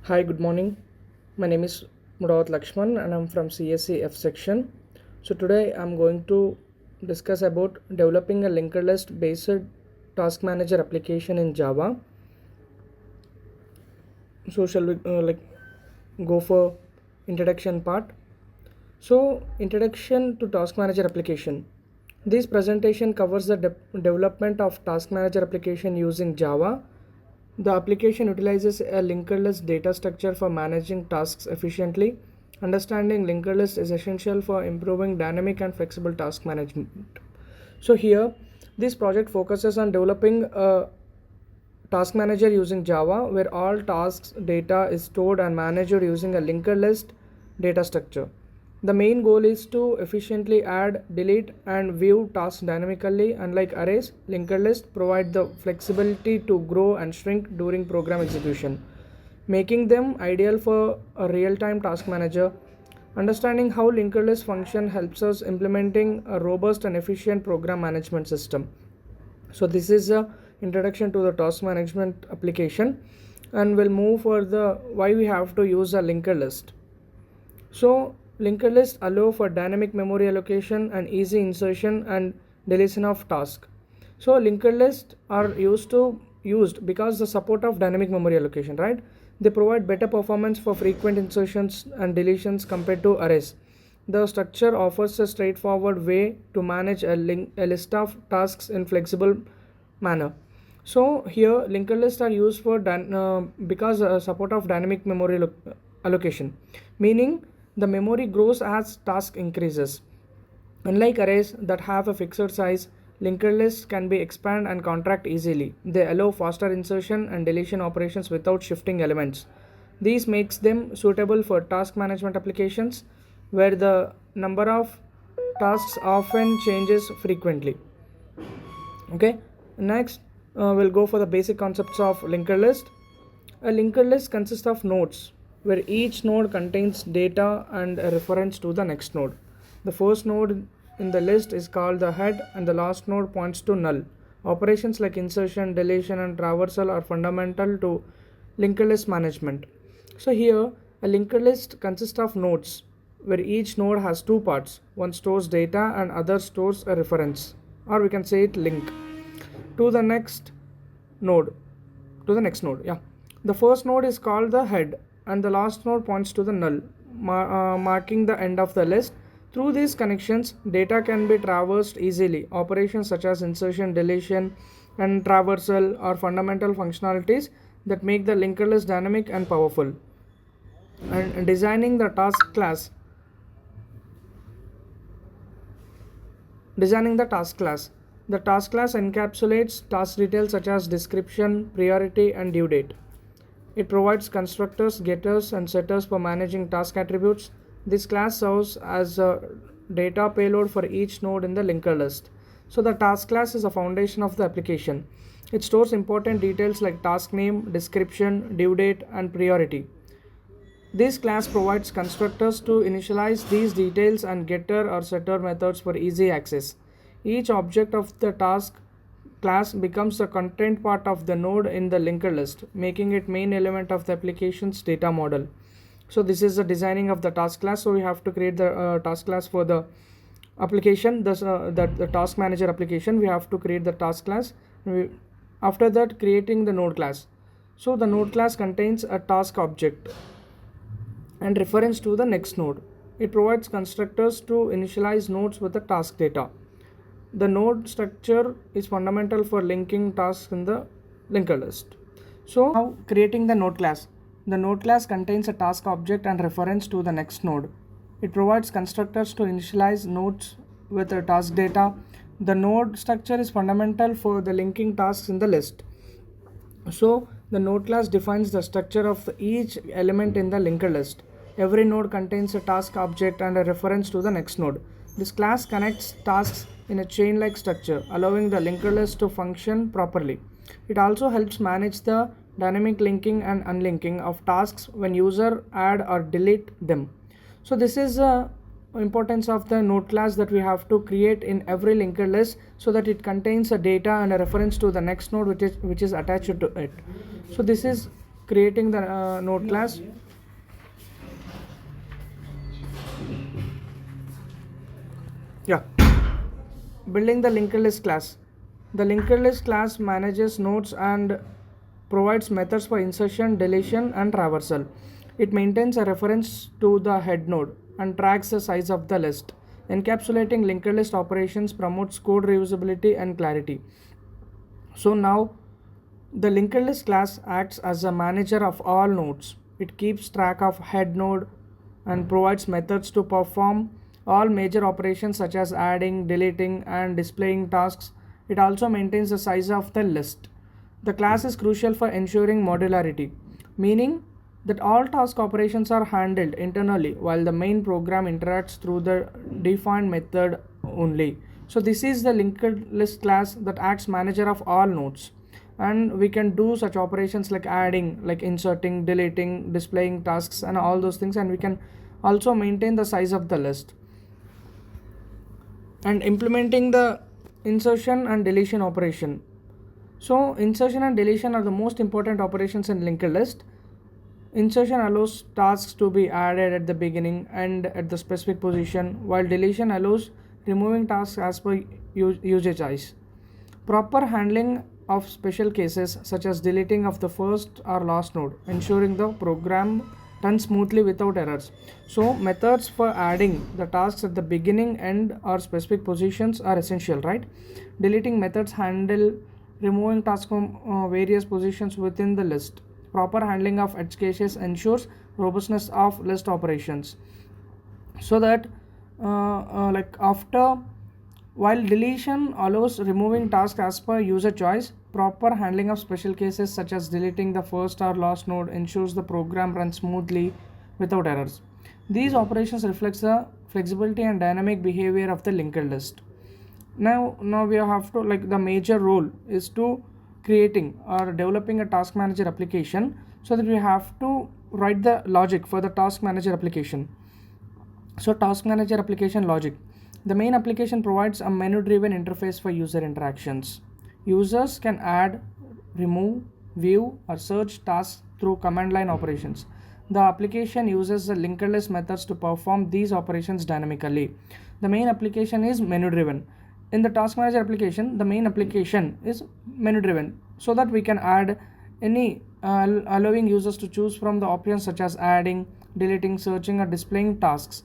Hi, good morning. My name is Mudawat Lakshman and I'm from CSC F section. So today I'm going to discuss about developing a linked list based task manager application in Java. So shall we go for introduction part? So introduction to task manager application. This presentation covers the development of task manager application using Java. The application utilizes a linked list data structure for managing tasks efficiently. Understanding linked list is essential for improving dynamic and flexible task management. So here, this project focuses on developing a task manager using Java, where all tasks data is stored and managed using a linked list data structure. The main goal is to efficiently add, delete, and view tasks dynamically. Unlike arrays, linked lists provide the flexibility to grow and shrink during program execution, making them ideal for a real-time task manager. Understanding how linked list function helps us implementing a robust and efficient program management system. So this is a introduction to the task management application, and we'll move for the why we have to use a linked list. So linked lists allow for dynamic memory allocation and easy insertion and deletion of tasks. So linked lists are used because the support of dynamic memory allocation, right? They provide better performance for frequent insertions and deletions compared to arrays. The structure offers a straightforward way to manage a list of tasks in flexible manner. So here linked lists are used for because support of dynamic memory allocation, meaning the memory grows as task increases. Unlike arrays that have a fixed size, linked lists can be expand and contract easily. They allow faster insertion and deletion operations without shifting elements. This makes them suitable for task management applications where the number of tasks often changes frequently. Okay, next we'll go for the basic concepts of linked list. A linked list consists of nodes where each node contains data and a reference to the next node. The first node in the list is called the head and the last node points to null. Operations like insertion, deletion, and traversal are fundamental to linked list management. So here a linked list consists of nodes where each node has two parts. One stores data and other stores a reference, or we can say it link to the next node. Yeah, the first node is called the head and the last node points to the null, marking the end of the list. Through these connections, data can be traversed easily. Operations such as insertion, deletion, and traversal are fundamental functionalities that make the linked list dynamic and powerful. And designing the task class. Designing the task class. The task class encapsulates task details such as description, priority, and due date. It provides constructors, getters, and setters for managing task attributes. This class serves as a data payload for each node in the linked list. So the task class is a foundation of the application. It stores important details like task name, description, due date, and priority. This class provides constructors to initialize these details and getter or setter methods for easy access. Each object of the task class becomes the content part of the node in the linked list, making it main element of the application's data model. So this is the designing of the task class. So we have to create the task class for the application. The task manager application, we have to create the task class. After that, creating the node class. So the node class contains a task object and reference to the next node. It provides constructors to initialize nodes with the task data. The node structure is fundamental for linking tasks in the linked list. So now creating the node class. The node class contains a task object and reference to the next node. It provides constructors to initialize nodes with the task data. The node structure is fundamental for the linking tasks in the list. So the node class defines the structure of each element in the linked list. Every node contains a task object and a reference to the next node. This class connects tasks in a chain-like structure, allowing the linked list to function properly. It also helps manage the dynamic linking and unlinking of tasks when user add or delete them. So this is the importance of the node class that we have to create in every linked list, so that it contains a data and a reference to the next node which is attached to it. So this is creating the node class. Yeah, building the linked list class. The linked list class manages nodes and provides methods for insertion, deletion, and traversal. It maintains a reference to the head node and tracks the size of the list. Encapsulating linked list operations promotes code reusability and clarity. So now the linked list class acts as a manager of all nodes. It keeps track of head node and provides methods to perform all major operations such as adding, deleting, and displaying tasks. It also maintains the size of the list. The class is crucial for ensuring modularity, meaning that all task operations are handled internally while the main program interacts through the defined method only. So this is the linked list class that acts manager of all nodes, and we can do such operations like adding, like inserting, deleting, displaying tasks, and all those things, and we can also maintain the size of the list. And implementing the insertion and deletion operation. So insertion and deletion are the most important operations in linked list. Insertion allows tasks to be added at the beginning and at the specific position, while deletion allows removing tasks as per usage size. Proper handling of special cases such as deleting of the first or last node, ensuring the program runs smoothly without errors. So methods for adding the tasks at the beginning, end, or specific positions are essential, right? Deleting methods handle removing tasks from various positions within the list. Proper handling of edge cases ensures robustness of list operations. So that like after, while deletion allows removing tasks as per user choice, proper handling of special cases such as deleting the first or last node ensures the program runs smoothly without errors. These operations reflects the flexibility and dynamic behavior of the linked list. Now we have to, like, the major role is to creating or developing a task manager application, so that we have to write the logic for the task manager application. So task manager application logic. The main application provides a menu driven interface for user interactions. Users can add, remove, view, or search tasks through command line operations. The application uses the linked list methods to perform these operations dynamically. The main application is menu driven. In the task manager application, the main application is menu driven, so that we can add any allowing users to choose from the options such as adding, deleting, searching, or displaying tasks.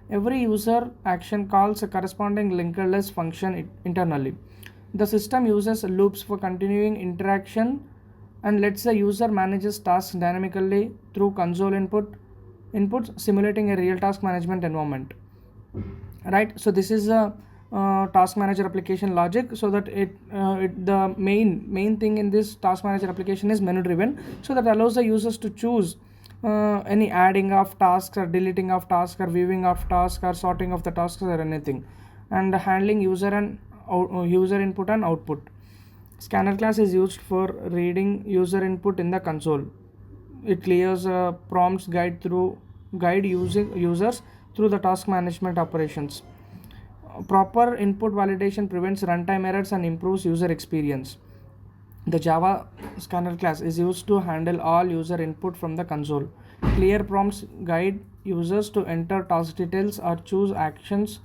Every user action calls a corresponding linked list function internally. The system uses loops for continuing interaction and lets the user manages tasks dynamically through console inputs simulating a real task management environment. Right, so this is a task manager application logic, so that the main thing in this task manager application is menu driven, so that allows the users to choose any adding of tasks or deleting of tasks or viewing of tasks or sorting of the tasks or anything, and handling user and user input and output. Scanner class is used for reading user input in the console. It clears prompts guide users through the task management operations. Proper input validation prevents runtime errors and improves user experience. The Java scanner class is used to handle all user input from the console. Clear prompts guide users to enter task details or choose actions.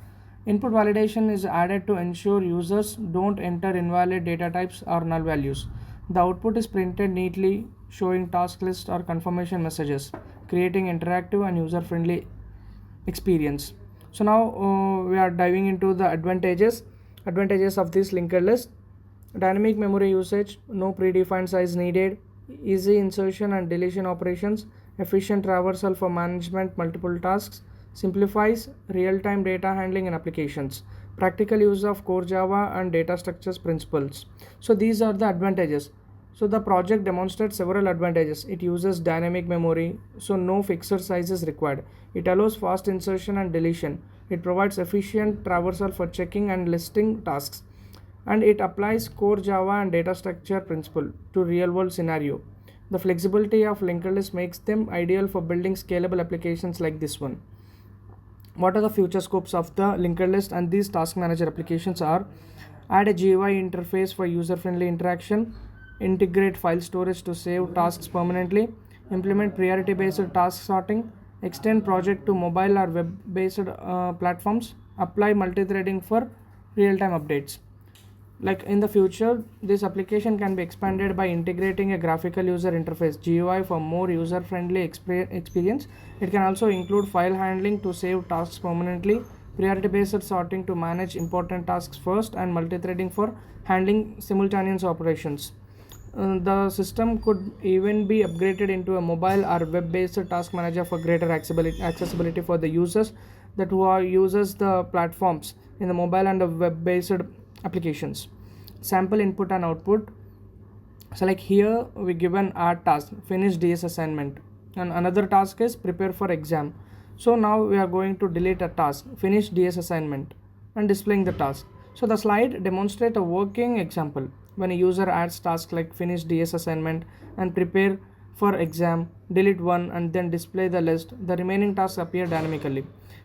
Input validation is added to ensure users don't enter invalid data types or null values. The output is printed neatly, showing task list or confirmation messages, creating interactive and user-friendly experience. So now we are diving into the advantages of this linked list. Dynamic memory usage, no predefined size needed, easy insertion and deletion operations, efficient traversal for management multiple tasks, simplifies real-time data handling in applications, practical use of core Java and data structures principles. So these are the advantages. So the project demonstrates several advantages. It uses dynamic memory, so no fixed size is required. It allows fast insertion and deletion. It provides efficient traversal for checking and listing tasks. And it applies core Java and data structure principle to real-world scenario. The flexibility of linked list makes them ideal for building scalable applications like this one. What are the future scopes of the linked list and these task manager applications are: add a GUI interface for user-friendly interaction, integrate file storage to save tasks permanently, implement priority based task sorting, extend project to mobile or web based platforms, apply multi-threading for real-time updates. Like in the future, this application can be expanded by integrating a graphical user interface GUI for more user-friendly experience. It can also include file handling to save tasks permanently, priority-based sorting to manage important tasks first, and multi-threading for handling simultaneous operations. The system could even be upgraded into a mobile or web-based task manager for greater accessibility for the users that who are uses the platforms in the mobile and the web-based applications. Sample input and output. So like here we given our task finish DS assignment, and another task is prepare for exam. So now we are going to delete a task finish DS assignment and displaying the task. So the slide demonstrate a working example when a user adds tasks like finish DS assignment and prepare for exam, delete one and then display the list. The remaining tasks appear dynamically.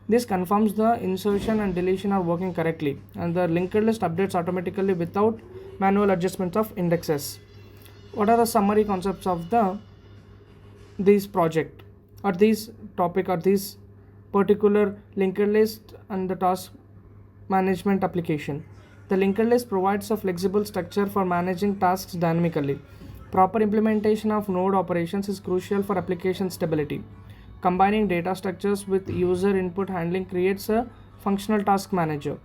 This confirms the insertion and deletion are working correctly, and the linked list updates automatically without manual adjustments of indexes. What are the summary concepts of this project or this topic or this particular linked list and the task management application? The linked list provides a flexible structure for managing tasks dynamically. Proper implementation of node operations is crucial for application stability. Combining data structures with user input handling creates a functional task manager.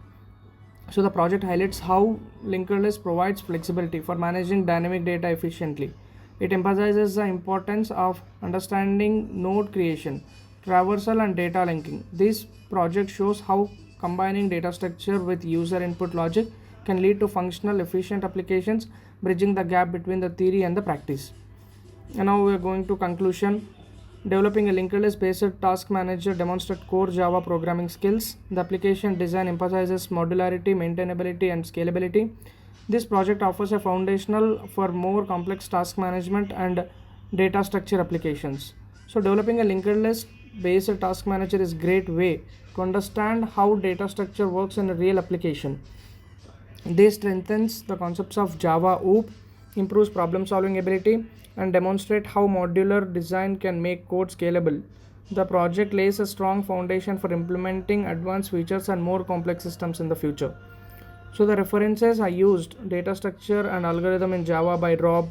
So the project highlights how linked list provides flexibility for managing dynamic data efficiently. It emphasizes the importance of understanding node creation, traversal and data linking. This project shows how combining data structure with user input logic can lead to functional efficient applications, bridging the gap between the theory and the practice. And now we are going to conclusion. Developing a linked list based task manager demonstrates core Java programming skills. The application design emphasizes modularity, maintainability, and scalability. This project offers a foundational for more complex task management and data structure applications. So developing a linked list based task manager is a great way to understand how data structure works in a real application. This strengthens the concepts of Java OOP, improves problem solving ability, and demonstrate how modular design can make code scalable. The project lays a strong foundation for implementing advanced features and more complex systems in the future. So the references I used data structure and algorithm in Java by Rob,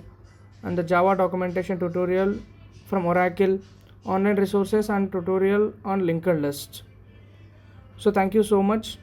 and the Java documentation tutorial from Oracle, online resources and tutorial on linked lists. So thank you so much.